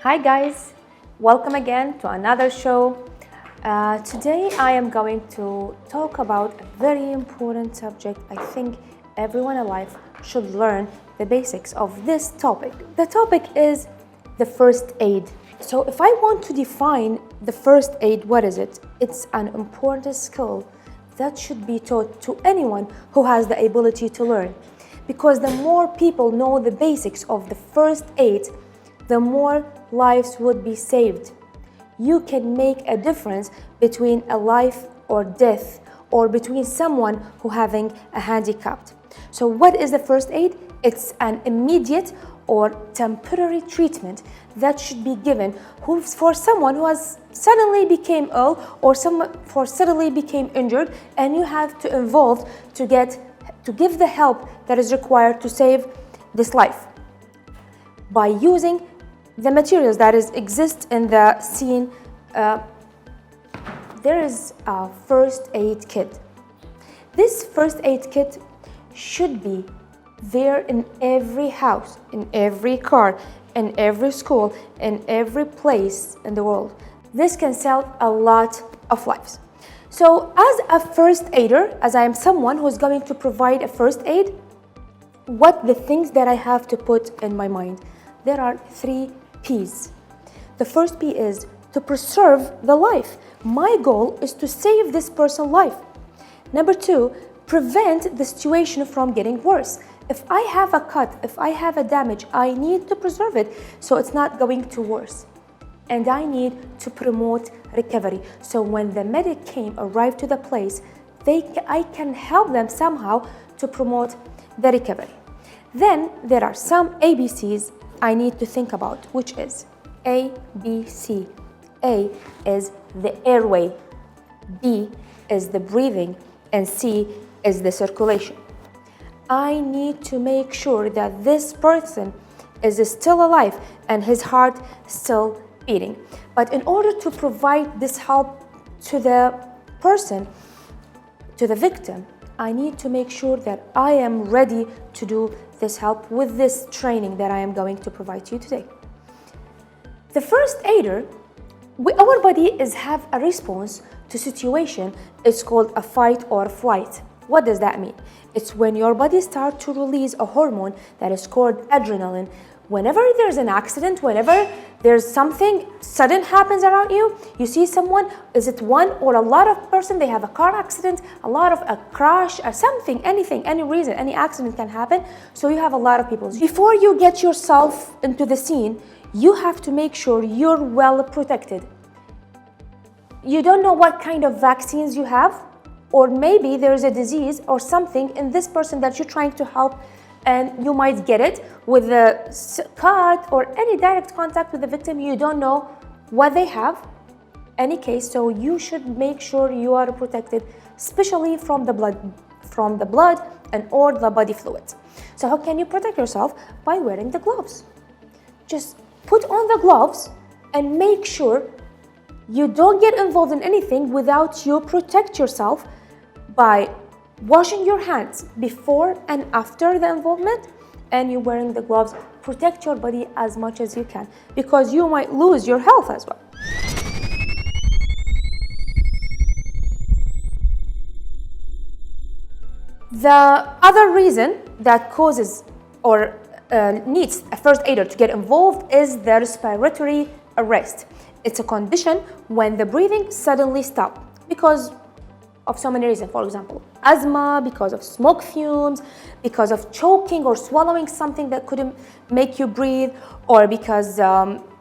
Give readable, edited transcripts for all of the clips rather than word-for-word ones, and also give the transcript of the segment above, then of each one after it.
Hi guys, welcome again to another show. Today I am going to talk about a very important subject. I think everyone alive should learn the basics of this topic. The topic is the first aid. So if I want to define the first aid, what is it? It's an important skill that should be taught to anyone who has the ability to learn. Because the more people know the basics of the first aid, the more lives would be saved. You can make a difference between a life or death, or between someone who having a handicap. So what is the first aid? It's an immediate or temporary treatment that should be given for someone who has suddenly became ill or suddenly became injured, and you have to involve to give the help that is required to save this life by using the materials that exist in the scene. There is a first aid kit. This first aid kit should be there in every house, in every car, in every school, in every place in the world. This can save a lot of lives. So as a first aider, as I am someone who is going to provide a first aid, what the things that I have to put in my mind? There are 3 P's. The first P is to preserve the life. My goal is to save this person's life. Number 2, prevent the situation from getting worse. If I have a cut, if I have a damage, I need to preserve it so it's not going to worse. And I need to promote recovery. So when the medic arrived to the place, I can help them somehow to promote the recovery. Then there are some ABCs I need to think about, which is A, B, C. A is the airway, B is the breathing, and C is the circulation. I need to make sure that this person is still alive and his heart still beating. But in order to provide this help to the person, to the victim, I need to make sure that I am ready to do this help with this training that I am going to provide to you today. The first aider, our body have a response to situation. It's called a fight or flight. What does that mean? It's when your body starts to release a hormone that is called adrenaline. Whenever there's an accident, whenever there's something sudden happens around you, you see someone, is it one or a lot of person, they have a car accident, a lot of a crash or something, anything, any reason, any accident can happen. So you have a lot of people. Before you get yourself into the scene, you have to make sure you're well protected. You don't know what kind of vaccines you have, or maybe there's a disease or something in this person that you're trying to help, and you might get it with a cut or any direct contact with the victim. You don't know what they have, any case, so you should make sure you are protected, especially from the blood and or the body fluids. So how can you protect yourself? By wearing the gloves. Just put on the gloves and make sure you don't get involved in anything without you protect yourself by washing your hands before and after the involvement, and you wearing the gloves. Protect your body as much as you can, because you might lose your health as well. The other reason that causes or needs a first aider to get involved is the respiratory arrest. It's a condition when the breathing suddenly stops because of so many reasons. For example, asthma, because of smoke fumes, because of choking or swallowing something that couldn't make you breathe, or because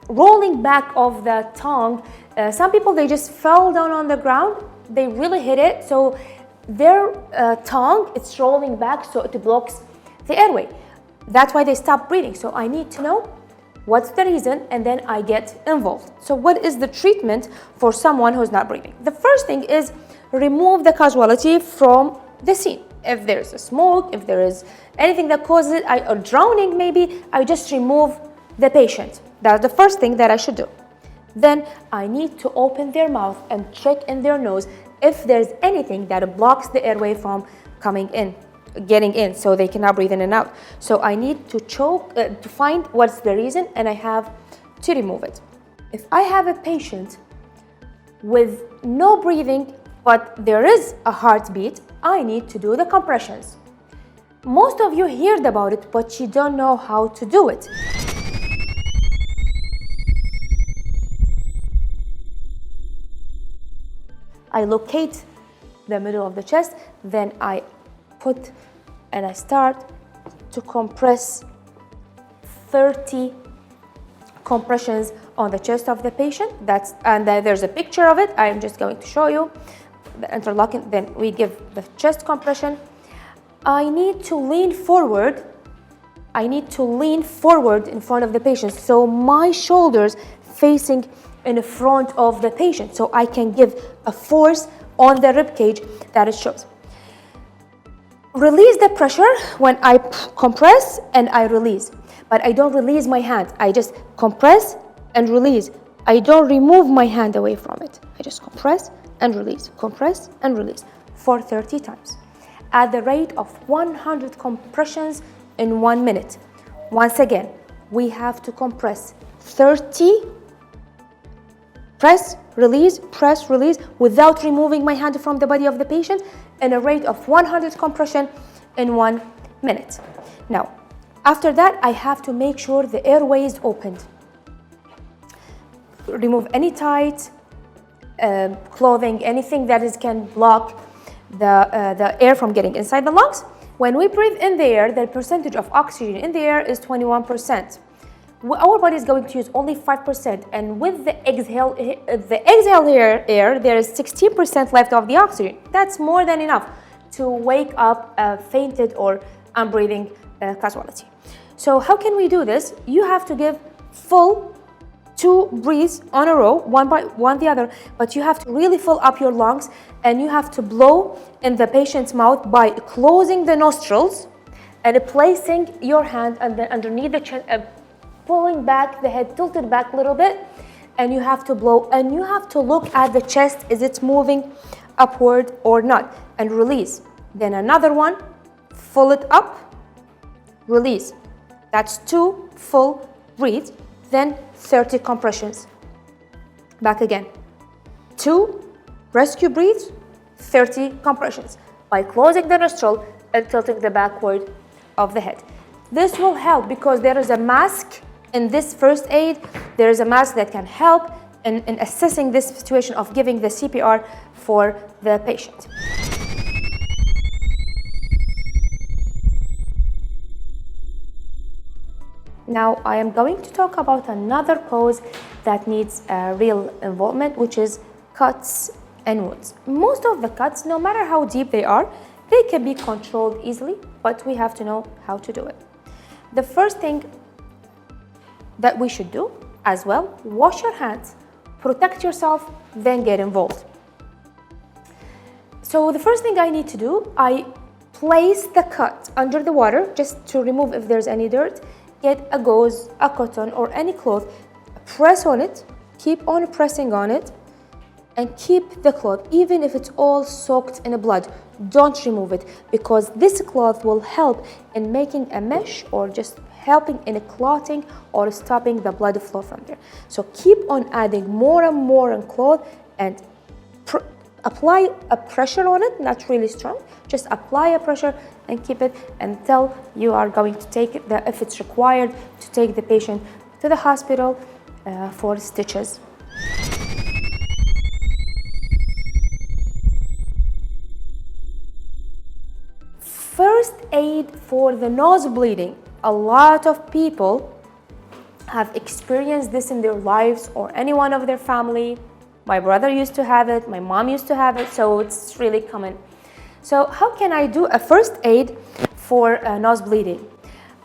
rolling back of the tongue. Some people, they just fell down on the ground, they really hit it, so their tongue, it's rolling back, so it blocks the airway. That's why they stop breathing. So I need to know what's the reason, and then I get involved. So what is the treatment for someone who's not breathing? The first thing is remove the casualty from the scene. If there's a smoke, if there is anything that causes it, or drowning maybe, I just remove the patient. That's the first thing that I should do. Then I need to open their mouth and check in their nose if there's anything that blocks the airway from coming in, getting in, so they cannot breathe in and out. So I need to to find what's the reason, and I have to remove it. If I have a patient with no breathing, but there is a heartbeat, I need to do the compressions. Most of you heard about it, but you don't know how to do it. I locate the middle of the chest, then I put and I start to compress 30 compressions on the chest of the patient. And there's a picture of it. I'm just going to show you the interlocking. Then we give the chest compression. I need to lean forward. I need to lean forward in front of the patient, so my shoulders facing in front of the patient, so I can give a force on the rib cage that it shows. Release the pressure when I compress and I release, but I don't release my hand. I just compress and release. I don't remove my hand away from it. I just compress and release for 30 times at the rate of 100 compressions in 1 minute. Once again, we have to compress 30, press, release, without removing my hand from the body of the patient, at a rate of 100 compression in 1 minute. Now, after that, I have to make sure the airway is opened. Remove any tight clothing, anything that can block the air from getting inside the lungs. When we breathe in the air, the percentage of oxygen in the air is 21%. Our body is going to use only 5%, and with the exhale air, there is 16% left of the oxygen. That's more than enough to wake up a fainted or unbreathing casualty. So how can we do this? You have to give full 2 breaths on a row, one by one the other, but you have to really fill up your lungs, and you have to blow in the patient's mouth by closing the nostrils and placing your hand underneath the chest, pulling back the head, tilted back a little bit, and you have to blow, and you have to look at the chest, is it moving upward or not, and release. Then another one, fill it up, release. That's 2 full breaths, then 30 compressions. Back again. 2 rescue breaths, 30 compressions by closing the nostril and tilting the backward of the head. This will help because there is a mask in this first aid. There is a mask that can help in assessing this situation of giving the CPR for the patient. Now I am going to talk about another pose that needs real involvement, which is cuts and wounds. Most of the cuts, no matter how deep they are, they can be controlled easily, but we have to know how to do it. The first thing that we should do as well, wash your hands, protect yourself, then get involved. So the first thing I need to do, I place the cut under the water just to remove if there's any dirt. Get a gauze, a cotton, or any cloth, press on it, keep on pressing on it, and keep the cloth, even if it's all soaked in blood. Don't remove it, because this cloth will help in making a mesh or just helping in clotting or stopping the blood flow from there. So keep on adding more and more in cloth and apply a pressure on it, not really strong, just apply a pressure and keep it until you are going to take it, if it's required, to take the patient to the hospital for stitches. First aid for the nose bleeding. A lot of people have experienced this in their lives or anyone of their family. My brother used to have it, my mom used to have it, so it's really common. So how can I do a first aid for nose bleeding?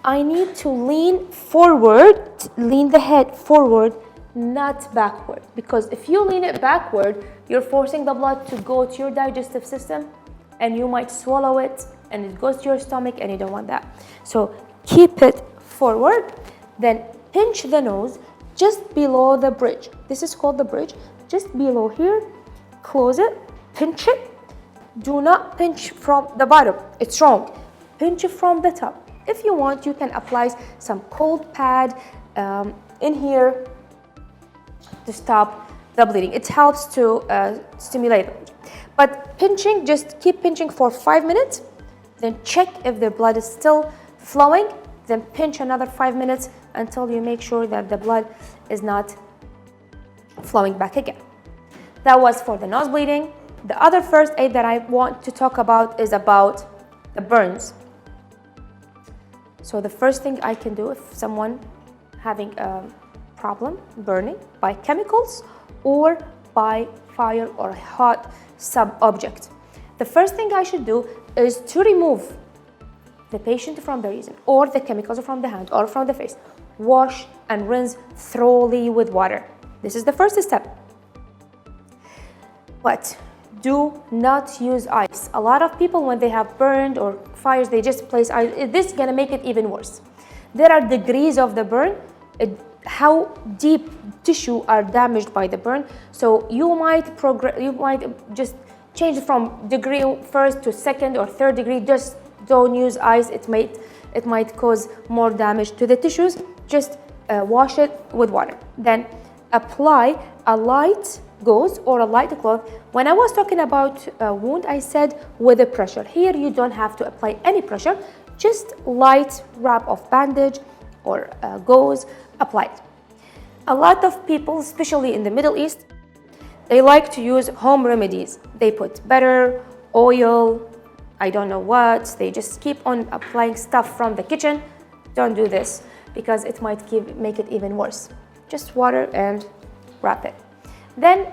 I need to lean forward, lean the head forward, not backward. Because if you lean it backward, you're forcing the blood to go to your digestive system and you might swallow it and it goes to your stomach and you don't want that. So keep it forward, then pinch the nose just below the bridge. This is called the bridge. Just below here, close it, pinch it. Do not pinch from the bottom, it's wrong. Pinch it from the top. If you want, you can apply some cold pad in here to stop the bleeding. It helps to stimulate the bleeding. But pinching, just keep pinching for 5 minutes, then check if the blood is still flowing, then pinch another 5 minutes until you make sure that the blood is not flowing back again. That was for the nose bleeding. The other first aid that I want to talk about is about the burns. So the first thing I can do if someone having a problem burning by chemicals or by fire or a hot sub-object, the first thing I should do is to remove the patient from the resin or the chemicals from the hand or from the face. Wash and rinse thoroughly with water. This is the first step. But do not use ice. A lot of people, when they have burned or fires, they just place ice. This is gonna make it even worse. There are degrees of the burn, how deep tissue are damaged by the burn. So you might just change from degree first to second or third degree. Just don't use ice. It might cause more damage to the tissues. Just wash it with water. Then apply a light gauze or a light cloth. When I was talking about a wound, I said with a pressure. Here you don't have to apply any pressure, just light wrap of bandage or gauze, apply it. A lot of people, especially in the Middle East, they like to use home remedies. They put butter, oil, I don't know what, they just keep on applying stuff from the kitchen. Don't do this because it might make it even worse. Just water and wrap it. Then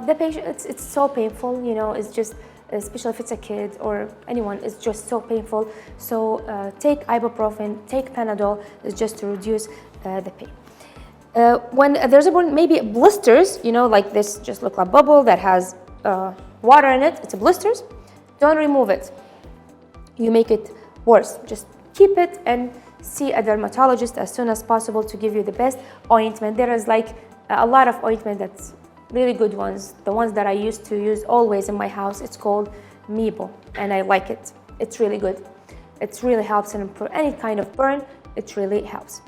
the patient, it's so painful, you know, it's just, especially if it's a kid or anyone, it's just so painful. So take ibuprofen, take Panadol, it's just to reduce the pain. When there's a burn, maybe blisters, you know, like this, just look like a bubble that has water in it, it's a blisters. Don't remove it. You make it worse. Just keep it and see a dermatologist as soon as possible to give you the best ointment. There is like a lot of ointment that's really good ones. The ones that I used to use always in my house, it's called Meebo, and I like it. It's really good. It really helps in any kind of burn. It really helps.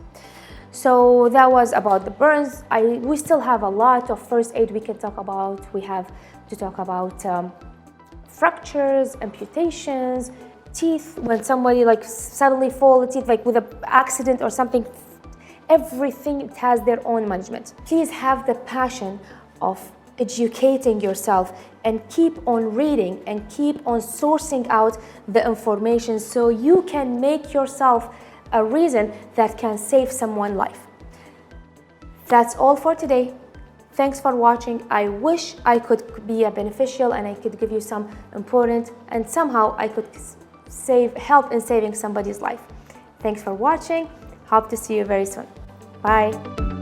So that was about the burns. We still have a lot of first aid we can talk about. We have to talk about fractures, amputations, teeth, when somebody like suddenly fall the teeth, like with an accident or something. Everything has their own management. Please have the passion of educating yourself and keep on reading and keep on sourcing out the information so you can make yourself a reason that can save someone's life. That's all for today. Thanks for watching. I wish I could be a beneficial and I could give you some important and somehow I could help in saving somebody's life. Thanks for watching. Hope to see you very soon. Bye.